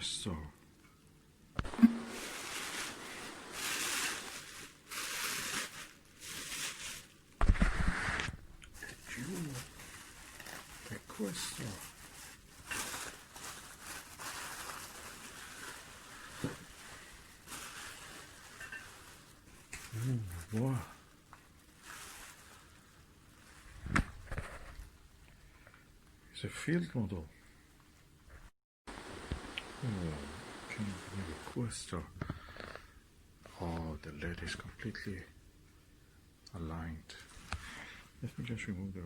Questar. The Questar. Oh, wow. It's a field model. Oh, can you believe a Questar? Oh, the lead is completely aligned. Let me just remove the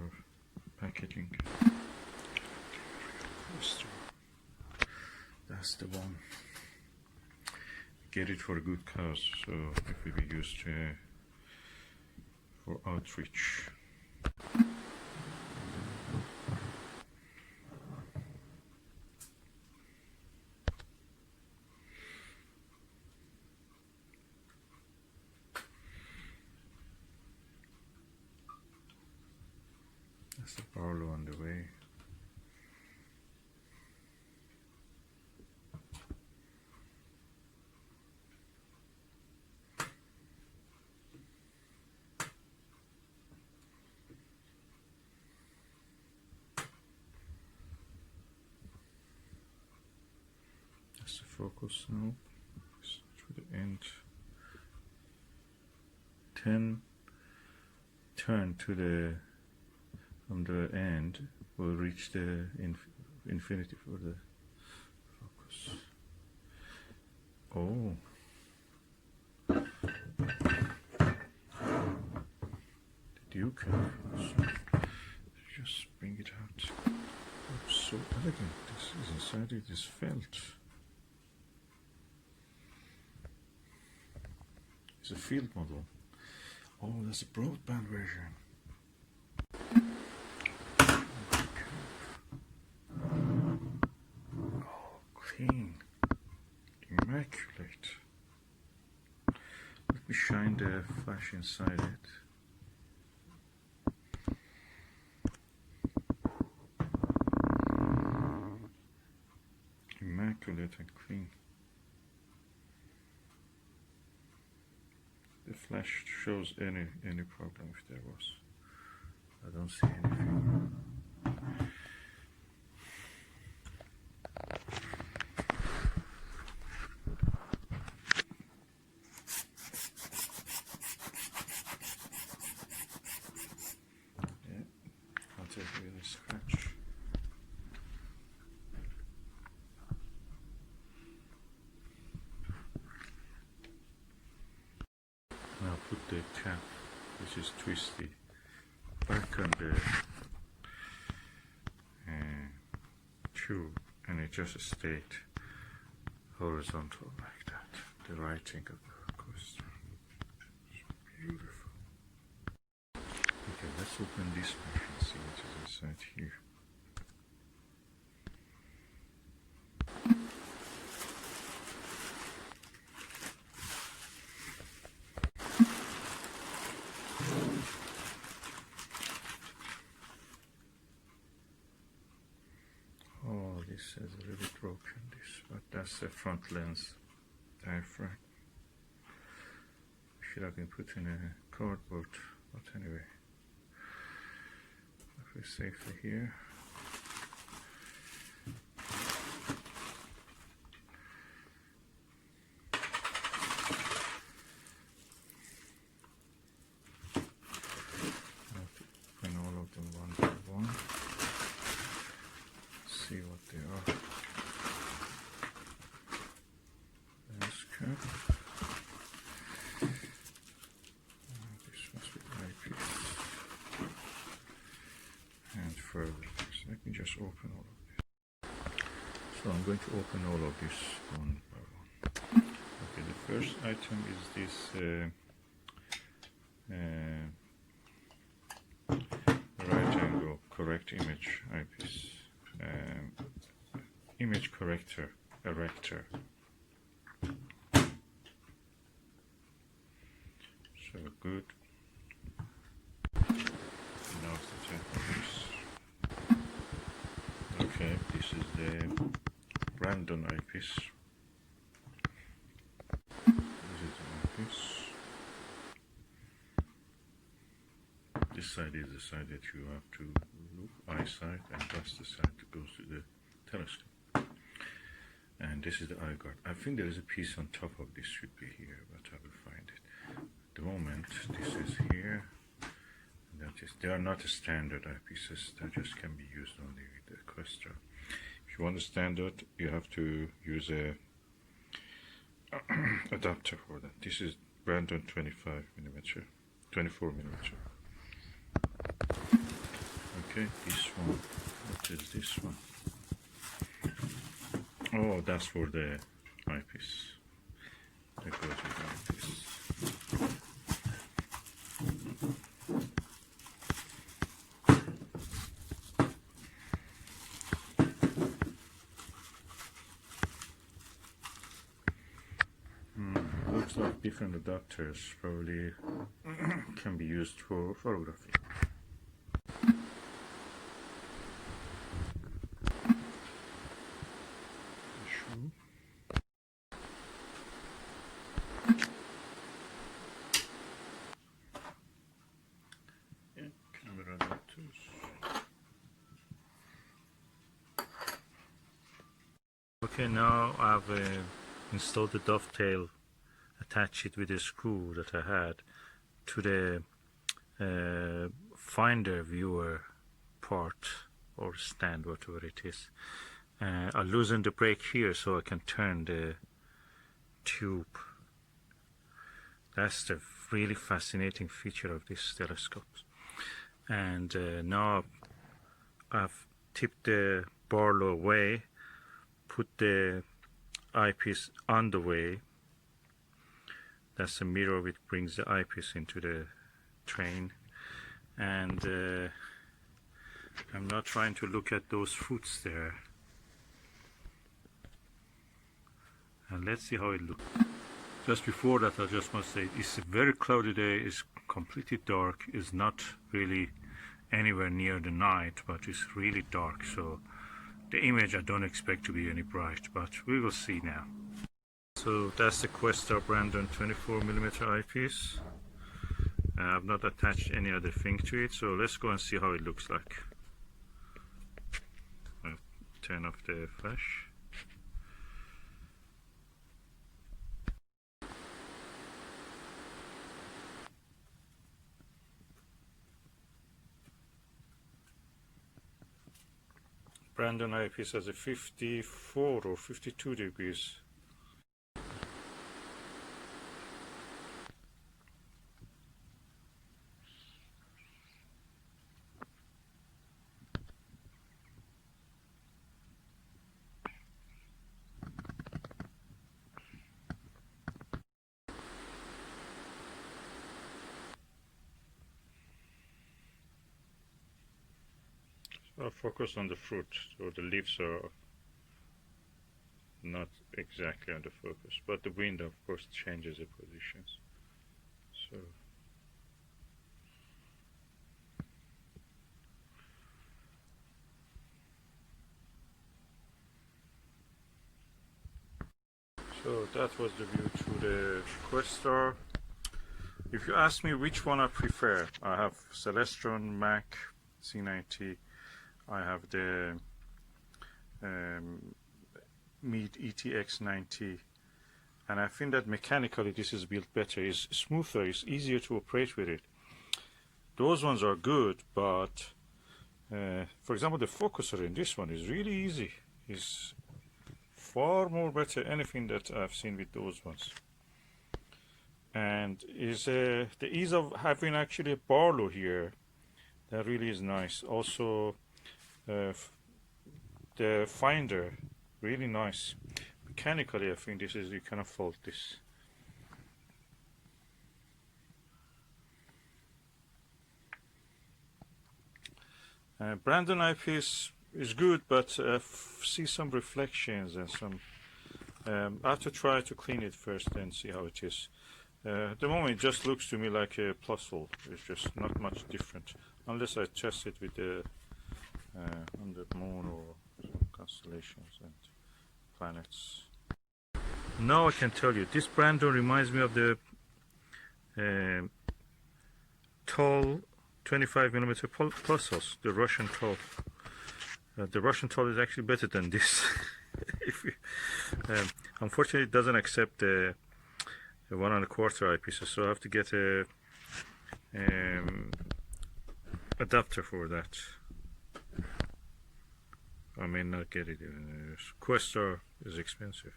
packaging. Questar. That's the one. Get it for a good cause, so it will be used for outreach. That's the Barlow on the way. That's the focus now. To the end. 10 turn to the from the end will reach the infinity for the focus. Oh. The Duke. Just bring it out. Oh, so elegant. This is inside it is felt. It's a field model. Oh, that's a broadband version. Oh, clean. Immaculate. Let me shine the flash inside it. Immaculate and clean. The flash shows any problem if there was. I don't see anything. Yeah, not a really scratch. Now put the cap, which is twisty, back on the tube, and it just stayed horizontal like that. The writing of the Questar. It's beautiful. Okay, let's open this pack and see what is inside here. Oh, this has really broken this, but that's the front lens diaphragm. Should have been put in a cardboard, but anyway. If we safely here. Open all of them one by one. See what they are. Lens cap. This must be eyepiece. And further. So let me just open all of this. So I'm going to open all of this one by one. Okay, the first item is this right angle correct image eyepiece. Image corrector, erector. So good. Now the type of this. Okay, this is the Brandon eyepiece. This is the eyepiece. This side is the side that you have to look, eyesight, and that's the side that goes to the telescope. And this is the eye guard. I think there is a piece on top of this, should be here, but I will find it. At the moment, this is here. And that is, they are not a standard eyepieces, they just can be used only with the Questar. If you want a standard, you have to use a adapter for that. This is Brandon 25mm, 24mm. Okay, this one. What is this one? Oh, that's for the eyepiece. That goes with the eyepiece. Looks like different adapters probably can be used for photography. Okay, now I've installed the dovetail, attached it with a screw that I had to the finder viewer part or stand, whatever it is. I loosened the brake here so I can turn the tube. That's the really fascinating feature of this telescope. And now I've tipped the Barlow away, put the eyepiece on the way. That's the mirror which brings the eyepiece into the train. And I'm not trying to look at those foots there. And let's see how it looks. Just before that, I just must say, it's a very cloudy day, it's completely dark, it's not really anywhere near the night, but it's really dark, so the image I don't expect to be any bright, but we will see now. So that's the Questar Brandon 24mm eyepiece. I've not attached any other thing to it, so let's go and see how it looks like. I'll turn off the flash. Brandon eyepiece has a 54 or 52 degrees. I'll focus on the fruit, so the leaves are not exactly on the focus, but the wind of course changes the positions. So that was the view through the Questar. If you ask me which one I prefer, I have Celestron Mac C90. I have the Meade ETX90, and I think that mechanically this is built better, it's smoother, it's easier to operate with it. Those ones are good, but for example the focuser in this one is really easy, it's far more better anything that I've seen with those ones. And is the ease of having actually a Barlow here, that really is nice. Also the finder, really nice. Mechanically I think this is, you cannot fault this. Brandon eyepiece is good, but see some reflections and some I have to try to clean it first and see how it is. At the moment it just looks to me like a plus hole. It's just not much different unless I test it with the on the moon or some constellations and planets. Now I can tell you, this Brandon reminds me of the tall 25mm pulsars, the Russian tall. The Russian tall is actually better than this. If you, unfortunately, it doesn't accept the 1 1/4 eyepieces, so I have to get a adapter for that. I may not get it. Questar is expensive.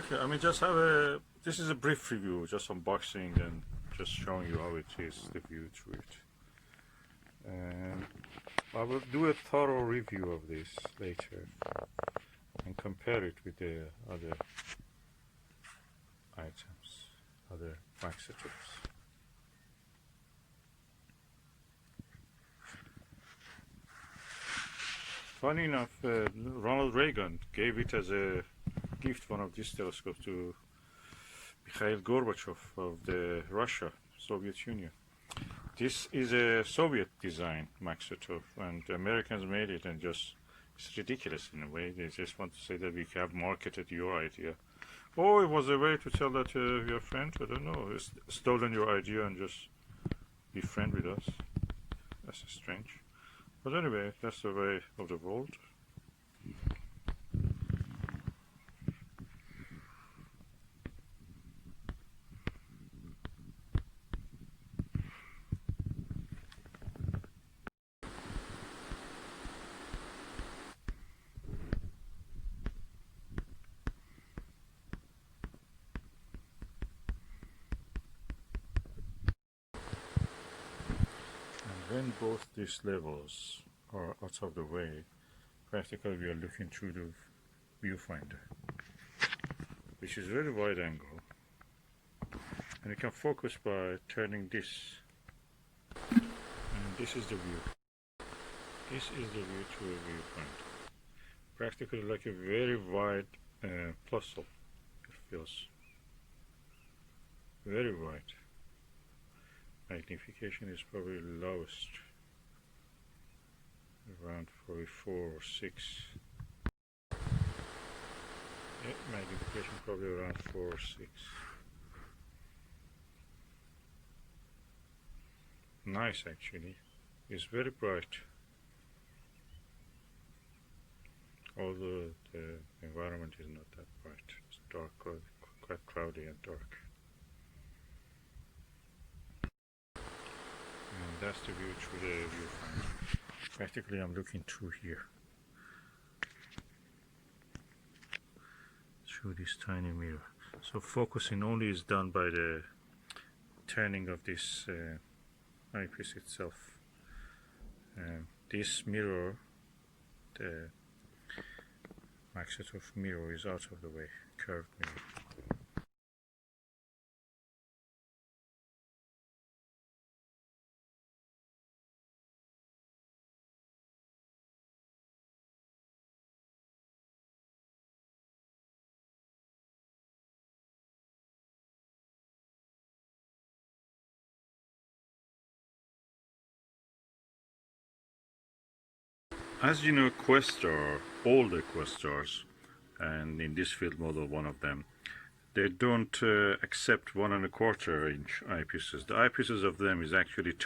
Okay, I mean, just have a. This is a brief review, just unboxing and just showing you how it is, the view through it. And I will do a thorough review of this later and compare it with the other items, other Maksutovs. Funny enough, Ronald Reagan gave it as a gift, one of these telescopes, to Mikhail Gorbachev of the Russia, Soviet Union. This is a Soviet design Maksutov, and the Americans made it, and just it's ridiculous in a way. They just want to say that we have marketed your idea. Oh, it was a way to tell that your friend, I don't know, has stolen your idea and just be friend with us. That's strange. But anyway, that's the way of the world. When both these levels are out of the way, practically we are looking through the viewfinder, which is very wide angle, and you can focus by turning this, and this is the view. This is the view through a viewfinder. Practically like a very wide puzzle. It feels very wide. Magnification is probably lowest, around 44 or 6. Yeah, magnification probably around 4 or 6. Nice actually. It's very bright. Although the environment is not that bright. It's dark, quite cloudy and dark. And that's the view through the viewfinder. Practically I'm looking through here, through this tiny mirror. So focusing only is done by the turning of this eyepiece itself. This mirror, the Maksutov mirror, is out of the way, curved mirror. As you know, Questar, all the Questars, and in this field model one of them, they don't accept 1 1/4 inch eyepieces. The eyepieces of them is actually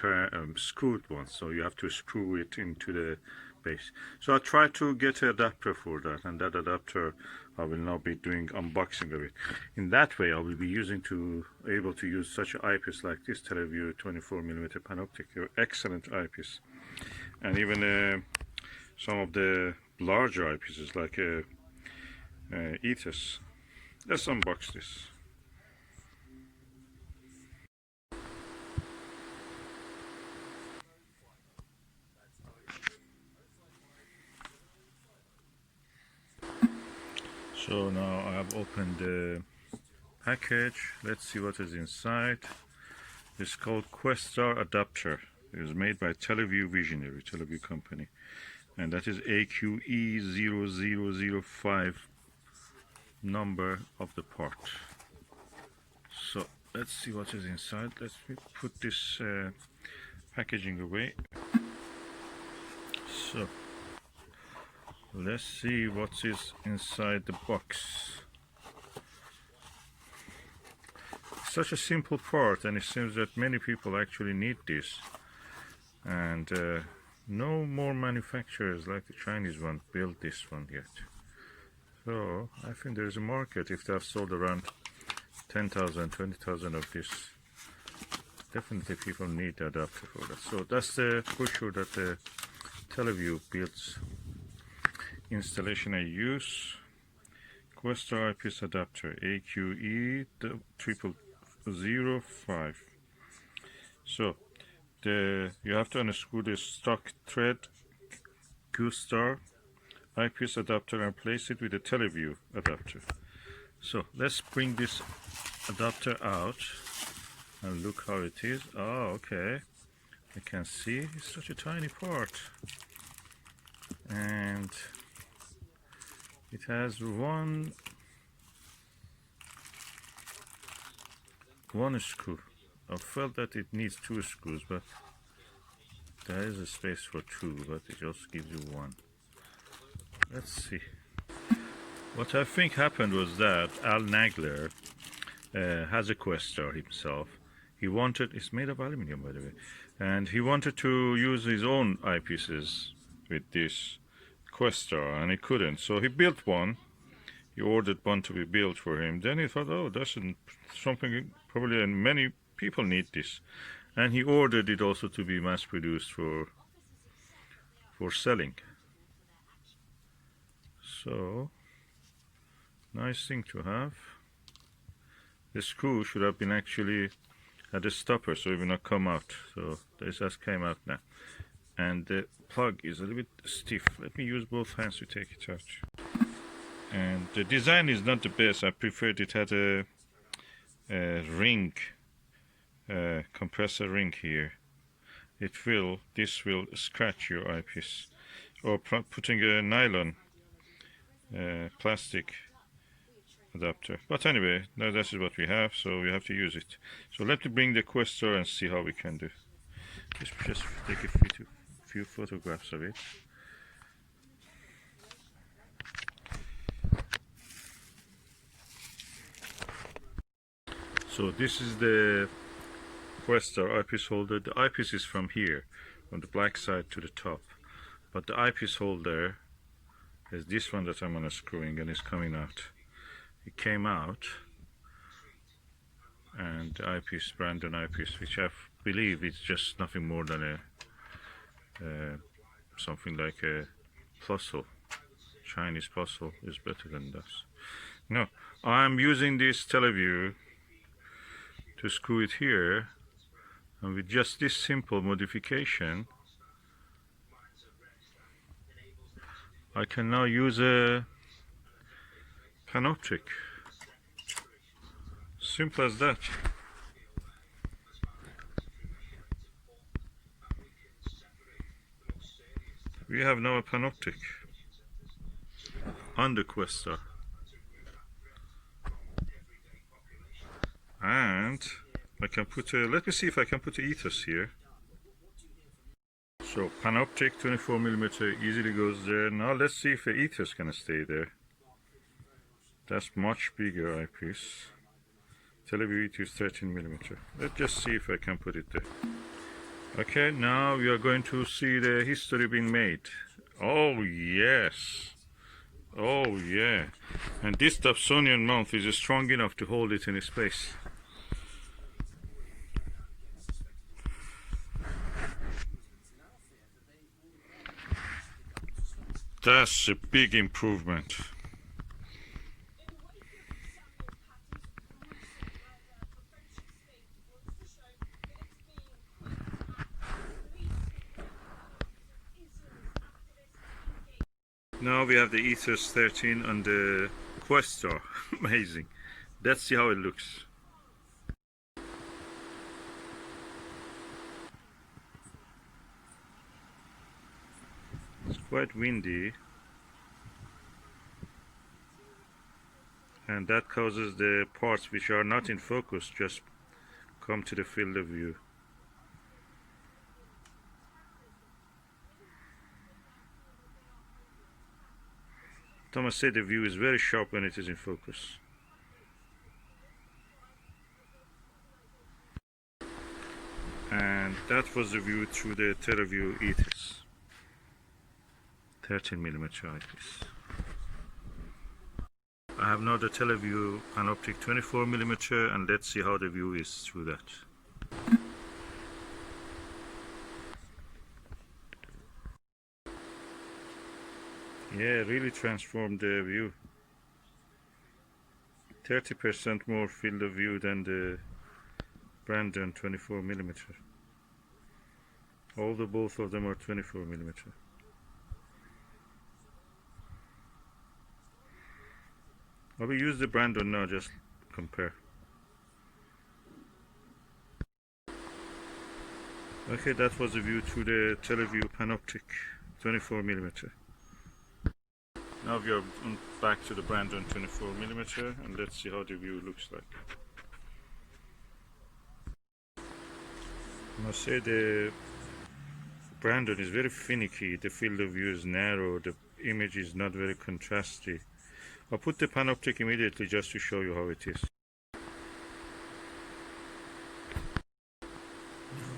screwed ones, so you have to screw it into the base. So I try to get an adapter for that, and that adapter I will now be doing unboxing of it. In that way I will be able to use such an eyepiece like this TeleVue 24mm panoptic, excellent eyepiece. And even some of the larger eyepieces like Ethos. Let's unbox this. So now I have opened the package. Let's see what is inside. It's called Questar adapter. It is made by TeleVue Visionary, TeleVue company, and that is AQE0005 number of the part. So let's see what is inside. Let's put this packaging away. So Let's see what is inside the box. Such a simple part, and it seems that many people actually need this, and no more manufacturers like the Chinese one built this one yet. So I think there's a market. If they have sold around 10,000, 20,000 of this, definitely people need the adapter for that. So that's the pusher that the Teleview builds. Installation I use Questar eyepiece adapter AQE 0005. So you have to unscrew the stock thread Questar eyepiece adapter and place it with the Teleview adapter. So let's bring this adapter out and look how it is. Oh, okay. I can see it's such a tiny part, and it has one screw. I felt that it needs 2 screws, but there is a space for 2, but it just gives you 1. Let's see. What I think happened was that Al Nagler has a Questar himself. He wanted, it's made of aluminum by the way, and he wanted to use his own eyepieces with this Questar, and he couldn't. So he built one. He ordered one to be built for him. Then he thought, oh, that's something probably, and many people need this. And he ordered it also to be mass produced for selling. So, nice thing to have. The screw should have been actually at the stopper, so it will not come out. So this just came out now. And the plug is a little bit stiff. Let me use both hands to take it out. And the design is not the best. I preferred it had a ring, compressor ring here. This will scratch your eyepiece. Or putting a nylon plastic adapter. But anyway, now this is what we have, so we have to use it. So let me bring the Questar and see how we can do. Just take a few photographs of it. So this is the Questar eyepiece holder. The eyepiece is from here, from the black side to the top. But the eyepiece holder is this one that I'm unscrewing, and it's coming out. It came out, and the eyepiece, Brandon eyepiece, which I believe is just nothing more than a something like a puzzle. Chinese puzzle is better than this. No, I'm using this Teleview to screw it here, and with just this simple modification I can now use a panoptic. Simple as that. We have now a panoptic on the Questar. And I can put a, let me see if I can put the ethos here. So panoptic 24mm easily goes there. Now let's see if the ethos can stay there. That's much bigger eyepiece. Teleview ethos 13mm. Let's just see if I can put it there. Okay, now we are going to see the history being made. Oh yes. Oh yeah. And this Dobsonian mount is strong enough to hold it in its place. That's a big improvement. Now we have the Ethos 13 on the Questar. Amazing. Let's see how it looks. It's quite windy, and that causes the parts which are not in focus just come to the field of view. Thomas said the view is very sharp when it is in focus. And that was the view through the TeleView ETIS 13mm eyepiece. I have now the TeleView Panoptic 24mm, and let's see how the view is through that. Yeah, really transformed the view. 30% more field of view than the Brandon 24mm. Although both of them are 24mm. I will use the Brandon now, just compare. Okay, that was the view through the TeleView Panoptic 24mm. Now we are back to the Brandon 24mm, and let's see how the view looks like. I must say the Brandon is very finicky, the field of view is narrow, the image is not very contrasty. I'll put the Panoptic immediately just to show you how it is.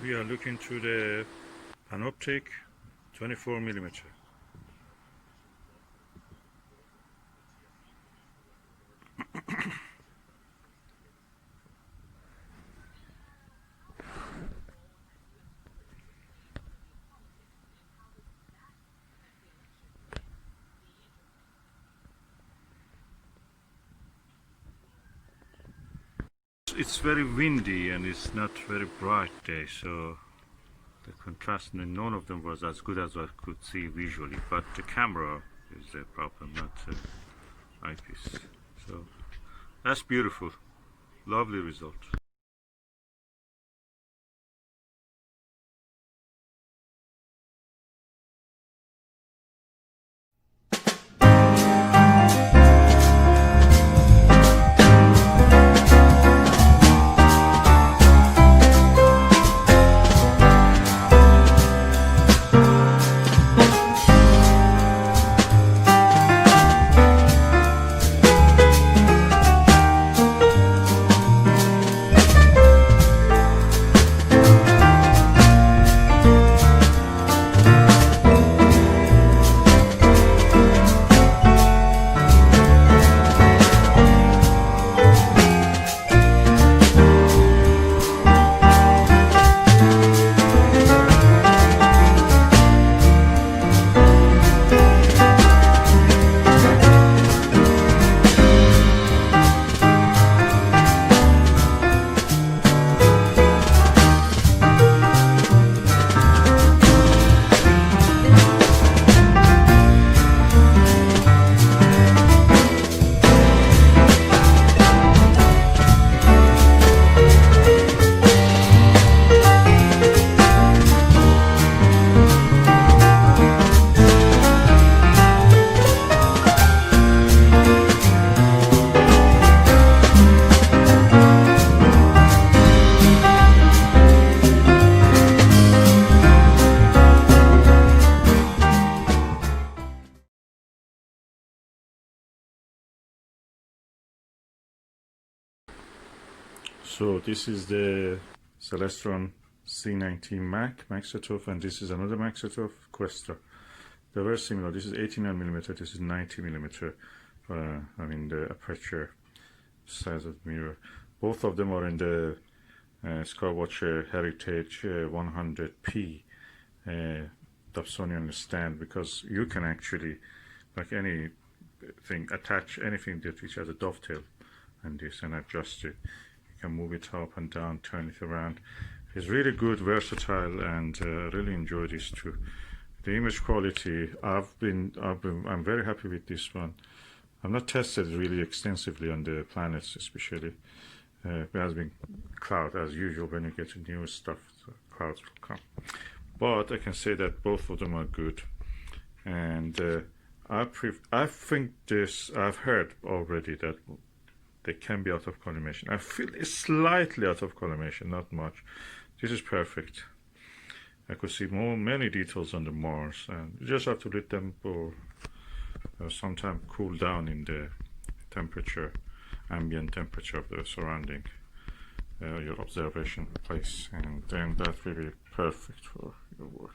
We are looking through the Panoptic 24mm. It's very windy and it's not very bright day, so the contrast in none of them was as good as I could see visually, but the camera is the problem, not the eyepiece. So that's beautiful, lovely result. So this is the Celestron C19 Maksutov, and this is another Maksutov Questar. They're very similar. This is 89mm, this is 90mm. I mean the aperture size of the mirror. Both of them are in the Skywatcher Heritage 100p Dobsonian stand, because you can actually, like anything, attach anything that which has a dovetail and this and adjust it. You can move it up and down, turn it around. It's really good, versatile, and really enjoy this too. The image quality, I'm very happy with this one. I've not tested really extensively on the planets, especially. It has been cloud as usual. When you get to new stuff, so clouds will come. But I can say that both of them are good, and I think this. I've heard already that they can be out of collimation. I feel it's slightly out of collimation, not much. This is perfect. I could see many details on the Mars, and you just have to let them for sometimes cool down in the temperature, ambient temperature of the surrounding your observation place, and then that's really perfect for your work.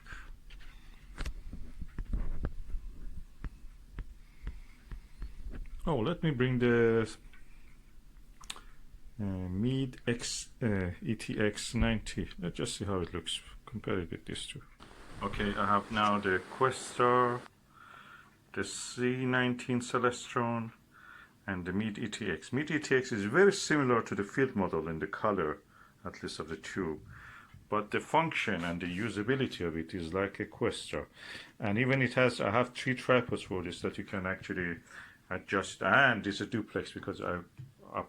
Oh, let me bring the Mead ETX 90. Let's just see how it looks. Compare it with these two. Okay, I have now the Questar, the C19 Celestron, and the Mead ETX. Mead ETX is very similar to the field model in the color, at least of the tube, but the function and the usability of it is like a Questar. And even it has, I have 3 tripods for this that you can actually adjust, and it's a duplex because I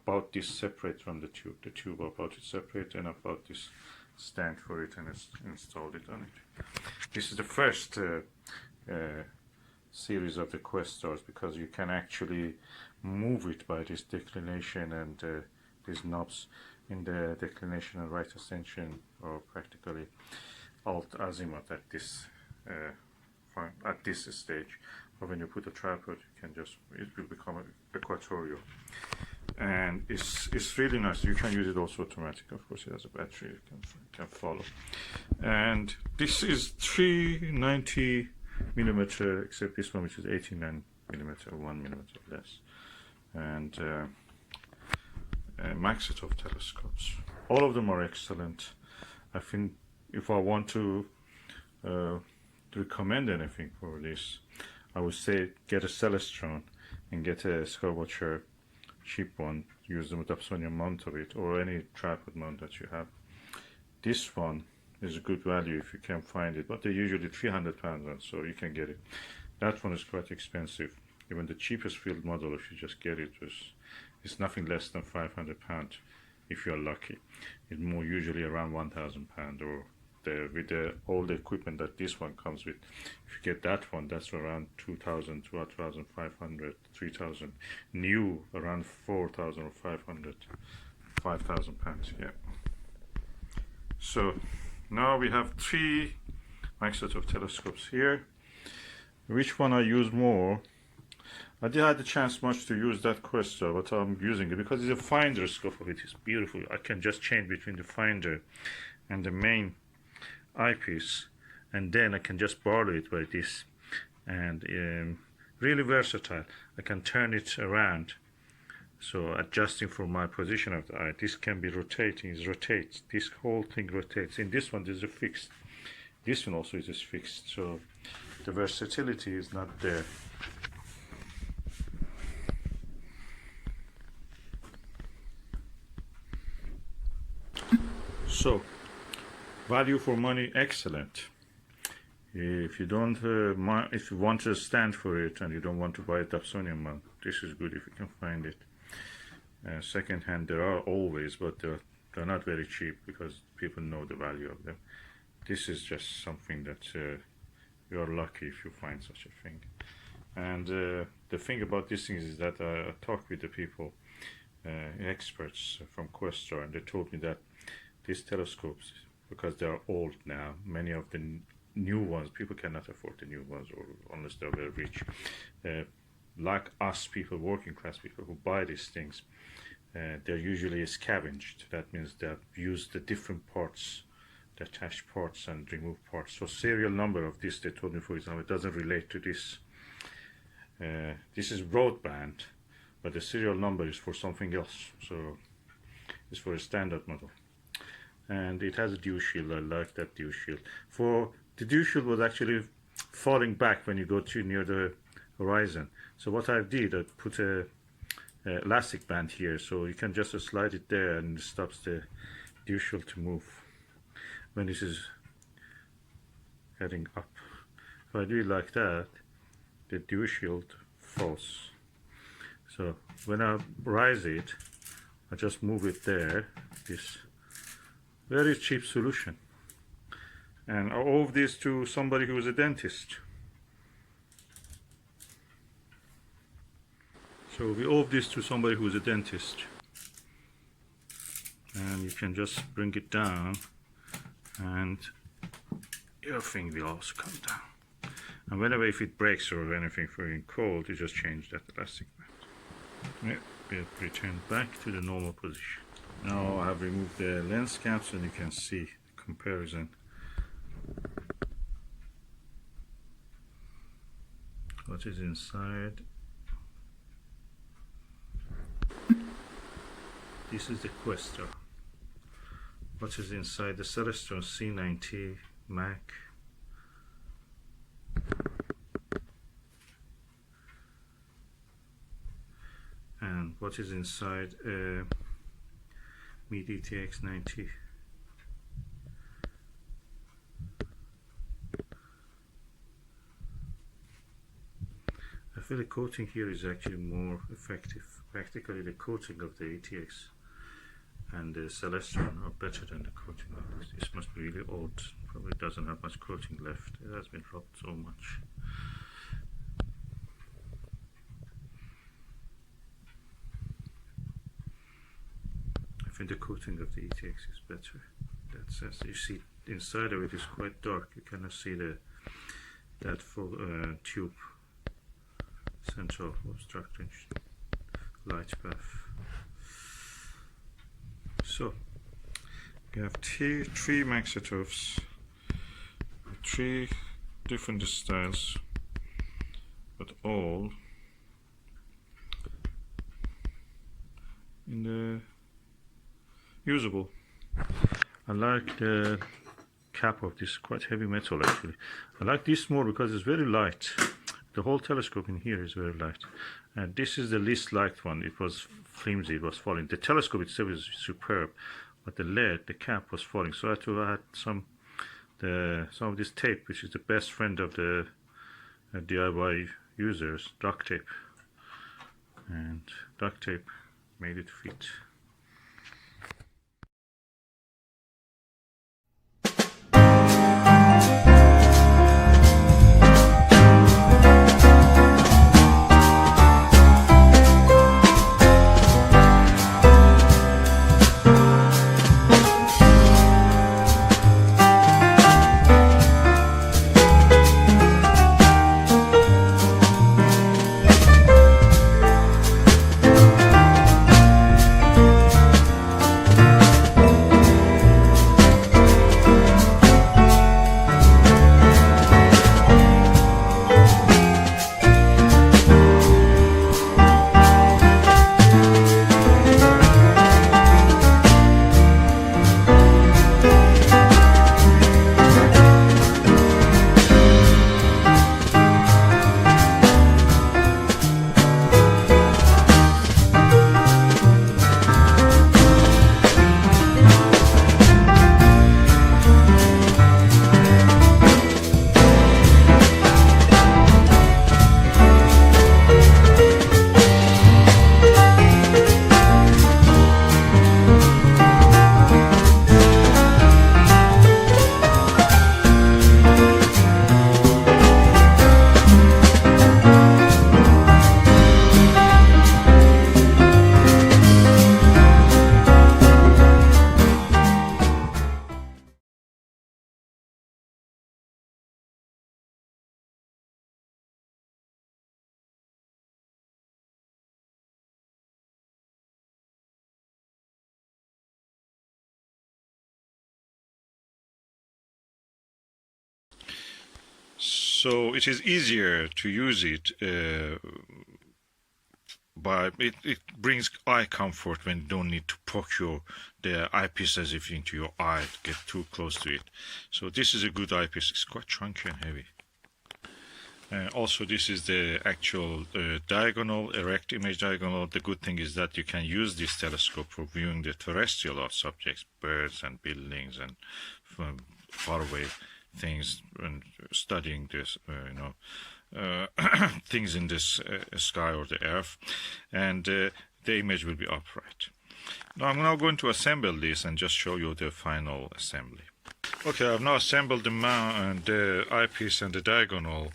bought this separate from the tube. The tube I bought it separate, and I bought this stand for it and installed it on it. This is the first series of the Questars because you can actually move it by this declination and these knobs in the declination and right ascension, or practically alt azimuth at this stage. But when you put a tripod, you can just, it will become equatorial, and it's really nice. You can use it also automatic. Of course, it has a battery you can follow. And this is 390 millimeter, except this one, which is 89 millimeter, 1 millimeter less. And Maksutov telescopes. All of them are excellent. I think if I want to recommend anything for this, I would say get a Celestron and get a curvature cheap one. Use the Dobsonian mount of it, or any tripod mount that you have. This one is a good value if you can find it, but they're usually £300, so you can get it. That one is quite expensive. Even the cheapest field model, if you just get it, it's nothing less than £500 if you're lucky. It's more usually around £1,000, or with all the equipment that this one comes with. If you get that one, that's around 2,000, 2,500, 3,000. New, around 4,000 or 500, £5,000. Yeah. So now we have 3 Maksutov telescopes here. Which one I use more? I didn't have the chance much to use that Questar, but I'm using it because it's a finder scope of it. It's beautiful. I can just change between the finder and the main eyepiece, and then I can just borrow it by this, and really versatile. I can turn it around, so adjusting for my position of the eye. This can be rotating. It rotates. This whole thing rotates. In this one, there's a fixed. This one also is fixed, so the versatility is not there. So, value for money, excellent. If you don't, if you want to stand for it and you don't want to buy a Dobsonian mount, this is good if you can find it. Second hand, there are always, but they're not very cheap because people know the value of them. This is just something that you're lucky if you find such a thing. And the thing about these things is that I talked with the people, experts from Questar, and they told me that these telescopes, because they are old now, many of the new ones, people cannot afford the new ones, or unless they're very rich. Like us people, working class people who buy these things, they're usually scavenged. That means they've used the different parts, the attached parts and removed parts. So serial number of this, they told me, for example, it doesn't relate to this. This is broadband, but the serial number is for something else. So it's for a standard model. And it has a dew shield. I like that dew shield. For the dew shield was actually falling back when you go too near the horizon. So what I did, I put a elastic band here, so you can just slide it there and it stops the dew shield to move when this is heading up. If I do it like that, the dew shield falls. So when I rise it, I just move it there. This very cheap solution. And I owe this to somebody who is a dentist. So we owe this to somebody who is a dentist. And you can just bring it down and your thing will also come down. And whenever if it breaks or anything for being cold, you just change that elastic band. Yeah, it returned back to the normal position. Now I have removed the lens caps and you can see the comparison. What is inside? This is the Questar. What is inside the Celestron C90 Mac? And what is inside Mi DTX 90? I feel the coating here is actually more effective. Practically the coating of the ATX and the Celestron are better than the coating of this. This must be really old. Probably doesn't have much coating left. It has been rubbed so much. I think the coating of the ETX is better. That sense, you see inside of it is quite dark. You cannot see that full tube, central obstructing light path. So you have three Maksutovs, three different styles, but all in the usable. I like the cap of this, quite heavy metal actually. I like this more because it's very light. The whole telescope in here is very light. And this is the least light one. It was flimsy, it was falling. The telescope itself is superb, but the lead, the cap was falling. So I had to add some of this tape, which is the best friend of the DIY users, duct tape. And duct tape made it fit. So it is easier to use it, but it brings eye comfort when you don't need to poke the eyepiece as if into your eye to get too close to it. So this is a good eyepiece. It's quite chunky and heavy. Also, this is the actual diagonal, erect image diagonal. The good thing is that you can use this telescope for viewing the terrestrial objects, birds and buildings and faraway things, and studying this, things in this sky or the earth, and the image will be upright. Now I'm now going to assemble this and just show you the final assembly. Okay, I've now assembled the eyepiece and the diagonal,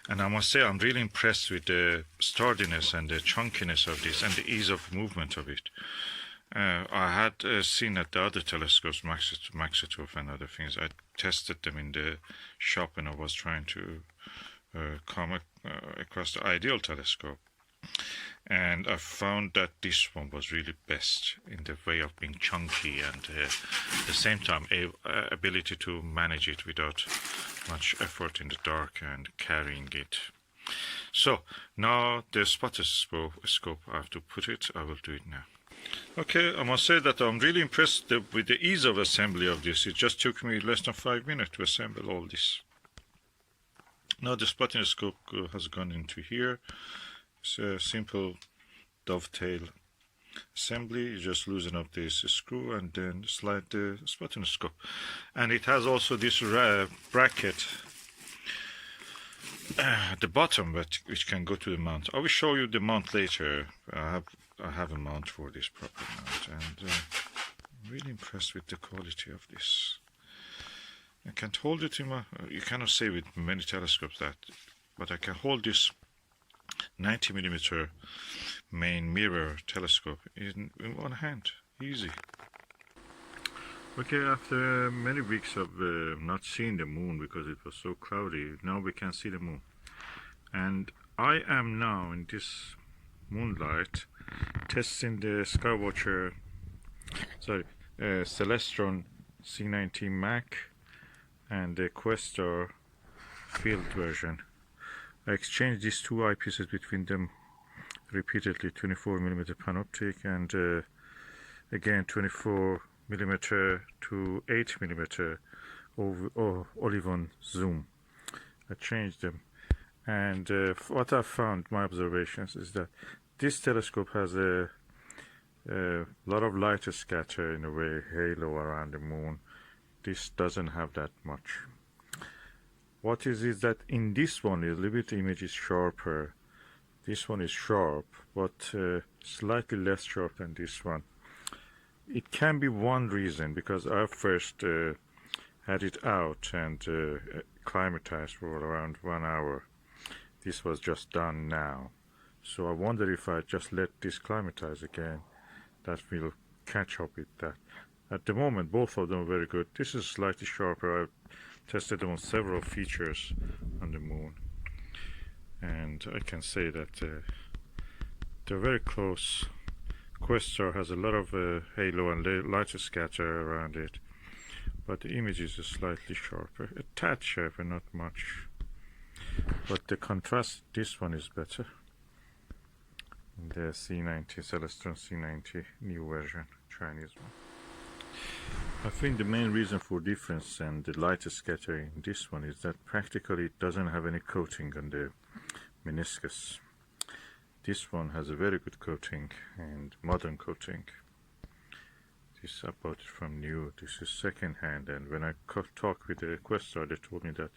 and I must say I'm really impressed with the sturdiness and the chunkiness of this and the ease of movement of it. I had seen at the other telescopes, Maksutov and other things. I tested them in the shop and I was trying to come across the ideal telescope, and I found that this one was really best in the way of being chunky and at the same time ability to manage it without much effort in the dark and carrying it. So now the spotter scope, I have to put it. I will do it now. Okay, I must say that I'm really impressed with the ease of assembly of this. It just took me less than 5 minutes to assemble all this. Now the spotting scope has gone into here. It's a simple dovetail assembly. You just loosen up this screw and then slide the spotting scope. And it has also this bracket at the bottom, which can go to the mount. I will show you the mount later. I have a mount for this proper mount, and I'm really impressed with the quality of this. I can't hold it in my. You cannot say with many telescopes that, but I can hold this 90mm main mirror telescope in one hand, easy. Okay, after many weeks of not seeing the moon because it was so cloudy, now we can see the moon. And I am now in this moonlight testing the Skywatcher, Celestron C90 Mac and the Questar field version. I exchanged these two eyepieces between them repeatedly, 24mm panoptic and again 24mm to 8mm Olivon zoom. I changed them, and what I found, my observations, is that this telescope has a lot of light scatter, in a way, halo around the moon. This doesn't have that much. What is that in this one, a little bit the image is sharper. This one is sharp, but slightly less sharp than this one. It can be one reason, because I first had it out and climatized for around 1 hour. This was just done now. So I wonder if I just let this climatize again, that will catch up with that. At the moment, both of them are very good. This is slightly sharper. I've tested them on several features on the moon, and I can say that they're very close. Questar has a lot of halo and light scatter around it, but the image is slightly sharper, a tad sharper, not much. But the contrast, this one is better. The C90, Celestron C90, new version, Chinese one. I think the main reason for difference and the light scattering in this one is that practically it doesn't have any coating on the meniscus. This one has a very good coating and modern coating. This I bought it from new. This is second hand, and when I talked with the Questar, they told me that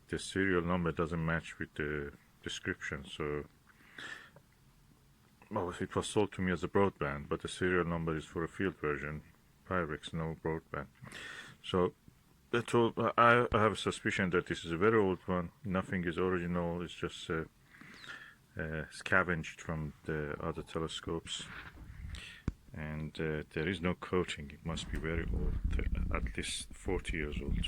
the serial number doesn't match with the description. So, well, it was sold to me as a broadband, but the serial number is for a field version. Pyrex, no broadband. So I have a suspicion that this is a very old one. Nothing is original. It's just scavenged from the other telescopes, and there is no coating. It must be very old, at least 40 years old.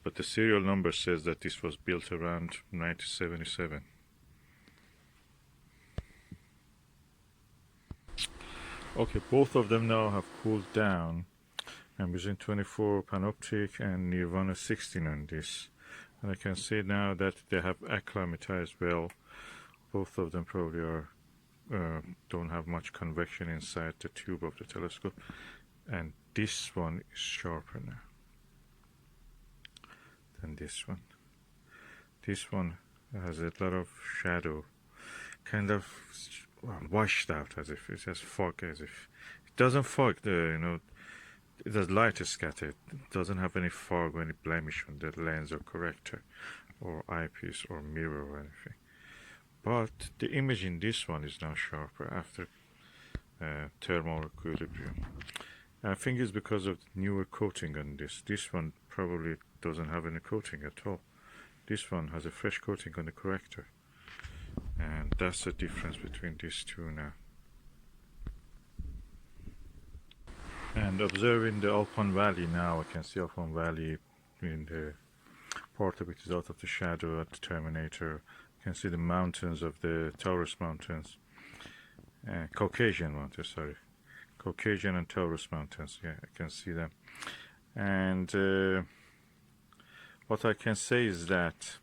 But the serial number says that this was built around 1977. Okay, both of them now have cooled down. I'm using 24 panoptic and Nirvana 16 on this, and I can see now that they have acclimatized well. Both of them probably are don't have much convection inside the tube of the telescope, and this one is sharper now than this one. This one has a lot of shadow, kind of washed out, as if it has fog, as if it doesn't fog. It has light scattered. It doesn't have any fog or any blemish on the lens or corrector or eyepiece or mirror or anything. But the image in this one is now sharper after thermal equilibrium. I think it's because of the newer coating on this. This one probably doesn't have any coating at all. This one has a fresh coating on the corrector, and that's the difference between these two now. And observing the Alpine Valley now, I can see Alpine Valley in the part of it is out of the shadow at the Terminator. You can see the mountains of the Taurus Mountains, Caucasian Mountains, sorry. Caucasian and Taurus Mountains, yeah, I can see them. And what I can say is that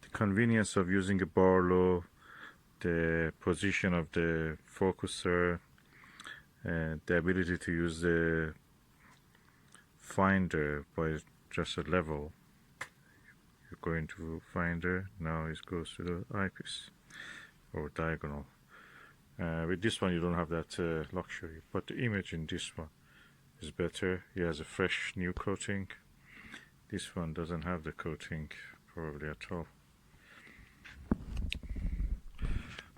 the convenience of using a Barlow, the position of the focuser, the ability to use the finder by just a level. You're going to finder, now it goes to the eyepiece or diagonal. With this one you don't have that luxury, but the image in this one is better. It has a fresh new coating. This one doesn't have the coating probably at all.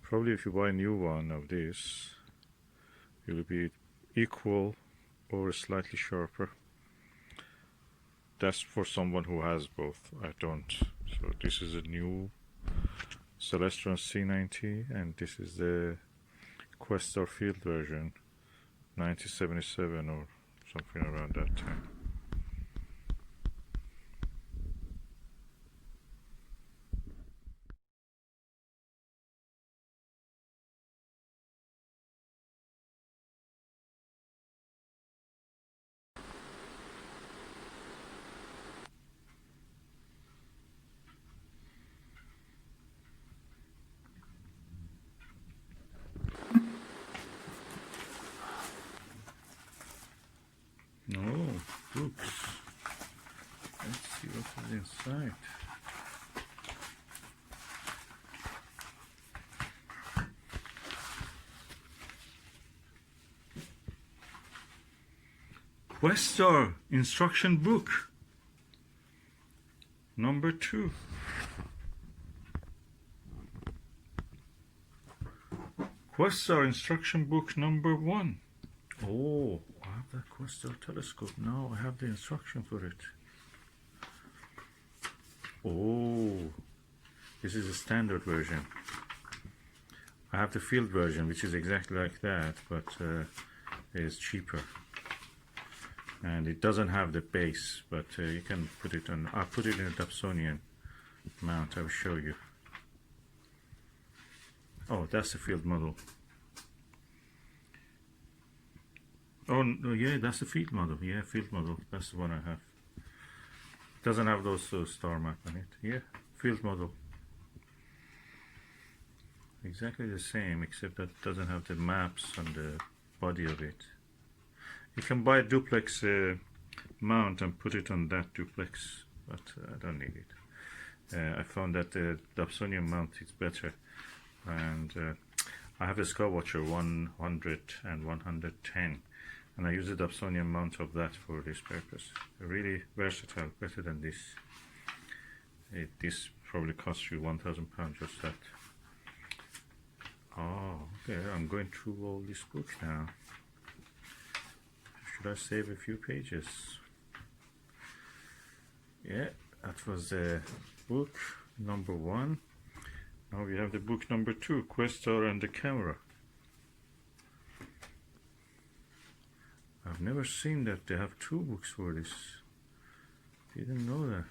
Probably if you buy a new one of this, it will be equal or slightly sharper. That's for someone who has both. I don't. So this is a new Celestron C90 and this is the Questar field version 1977 or something around that time. Oh, books. Let's see what is inside. Questar instruction book number 2. Questar instruction book number 1. Oh, I have that Questar telescope now. I have the instruction for it. Oh, this is a standard version. I have the field version, which is exactly like that, but it's cheaper. And it doesn't have the base, but you can put it on. I'll put it in a Dobsonian mount. I will show you. Oh, that's the field model. Oh, no, yeah, that's the field model. Yeah, field model. That's the one I have. Doesn't have those star map on it. Yeah, field model. Exactly the same, except that it doesn't have the maps on the body of it. You can buy a duplex mount and put it on that duplex, but I don't need it. I found that the Dobsonian mount is better, and I have a Skywatcher 100 and 110, and I use the Dobsonian mount of that for this purpose. Really versatile, better than this. This probably costs you £1,000 just that. Oh, okay, I'm going through all this book now. Should I save a few pages? Yeah, that was the book number 1. Now we have the book number 2, Questar and the camera. I've never seen that they have 2 books for this. Didn't know that.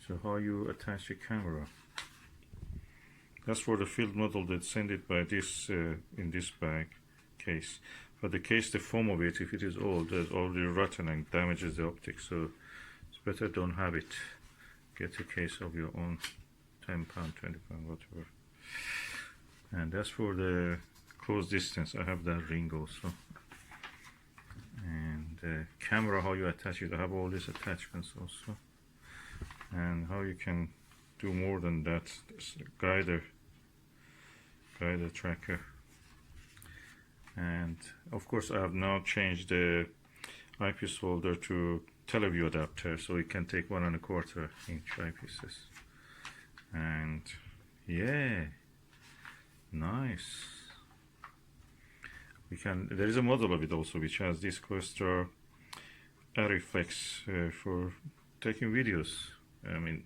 So how you attach your camera. That's for the field model. That send it by this in this bag case. But the case, the foam of it, if it is old, is already rotten and damages the optics. So it's better don't have it. Get a case of your own, £10, £20, whatever. And that's for the close distance. I have that ring also. And the camera, how you attach it. I have all these attachments also. And how you can do more than that. This guider tracker. And of course I have now changed the eyepiece holder to teleview adapter, so it can take 1 1/4 inch eyepieces. And yeah, nice. There is a model of it also which has this Questar reflex for taking videos, I mean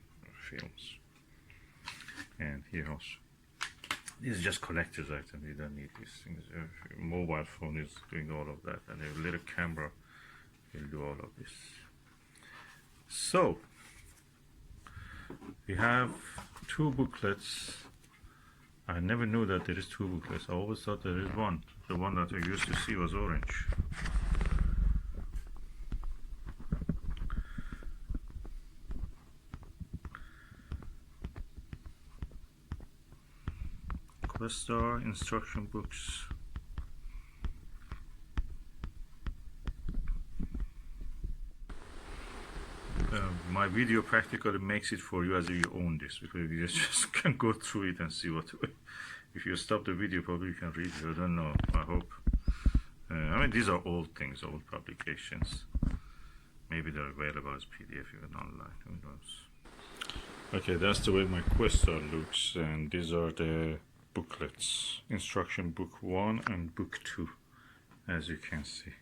films. And here also. This is just collector's item. You don't need these things. Your mobile phone is doing all of that, and a little camera will do all of this. So we have two booklets. I never knew that there is two booklets. I always thought there is one. The one that I used to see was orange. Questar instruction books. My video practically makes it for you as if you own this, because you just can go through it and see what. If you stop the video, probably you can read it. I don't know. I hope. I mean, these are old things, old publications. Maybe they're available as PDF even online. Who knows? Okay, that's the way my Questar looks, and these are the booklets. Instruction book 1 and book 2, as you can see.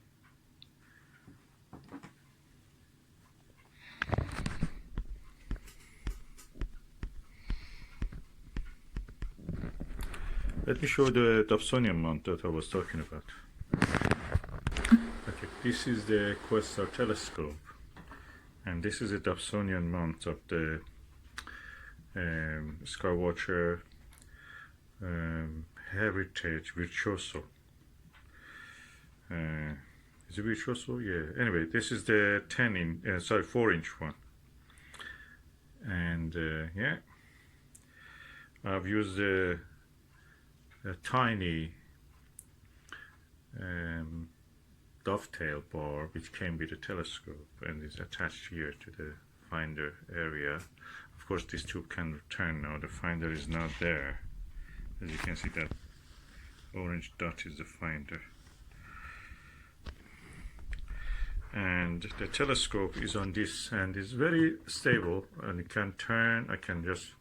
Let me show the Dobsonian mount that I was talking about. Okay, this is the Questar telescope, and this is a Dobsonian mount of the Skywatcher Heritage Virtuoso. Is it Virtuoso? Yeah. Anyway, this is the 4-inch one, and yeah, I've used a tiny dovetail bar which came with a telescope and is attached here to the finder area. Of course, this tube can turn now. The finder is not there. As you can see, that orange dot is the finder. And the telescope is on this and is very stable, and it can turn. I can just,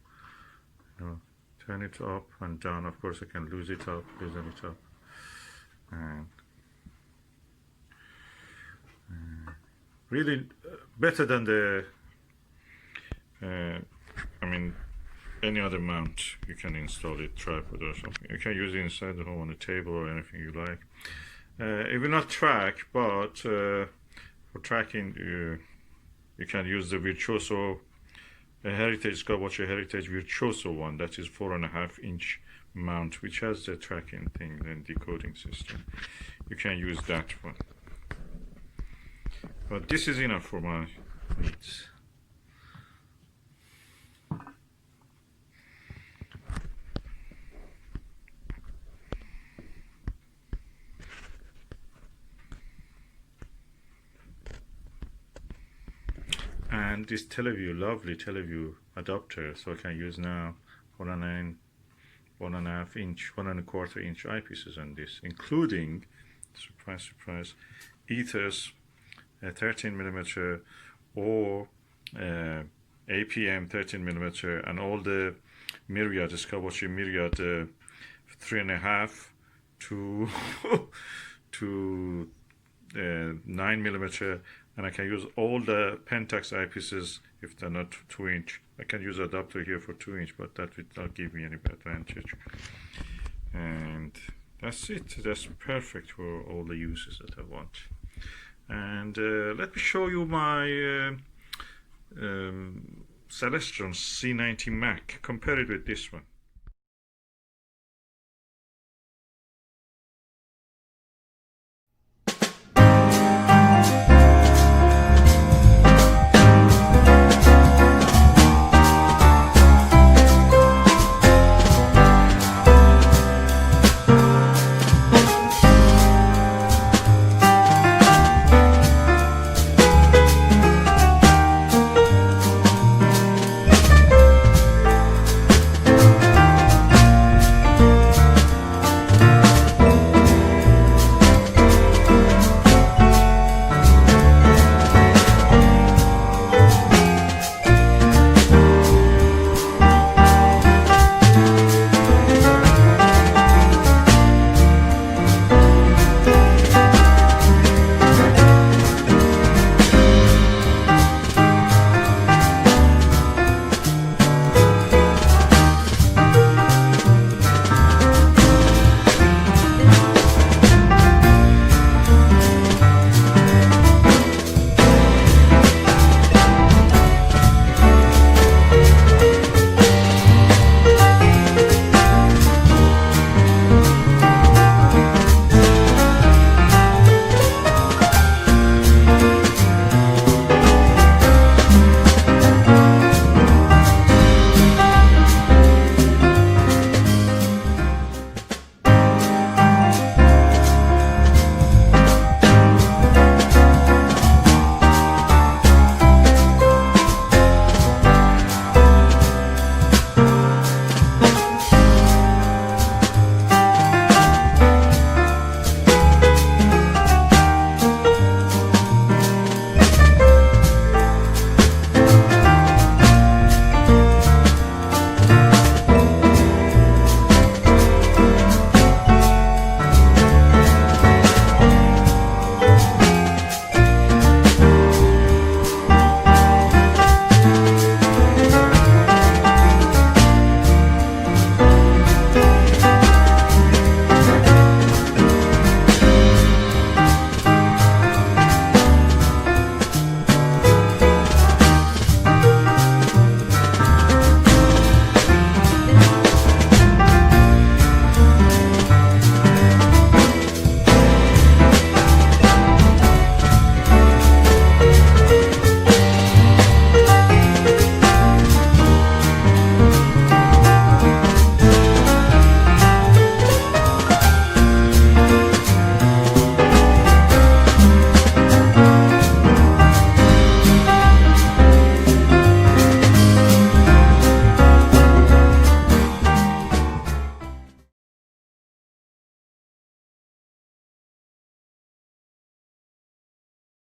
turn it up and down. Of course, I can loosen it up, and really better than the. I mean, any other mount you can install it, tripod or something. You can use it inside the home on a table or anything you like. It will not track, but for tracking, you can use the Virtuoso Heritage Skywatcher Heritage Virtuoso one. That is 4.5-inch mount, which has the tracking thing and decoding system. You can use that one, but this is enough for my needs. And this lovely Teleview adapter, so I can use now 1.5-inch, 1.25-inch eyepieces on this, including, surprise, Ethers 13mm or APM 13mm, and all the Myriad, the Skywatcher Myriad 3.5 to 9mm, and I can use all the Pentax eyepieces if they're not 2-inch. I can use adapter here for 2-inch, but that will not give me any advantage. And that's it. That's perfect for all the uses that I want. And let me show you my Celestron C90 Mac. Compare it with this one.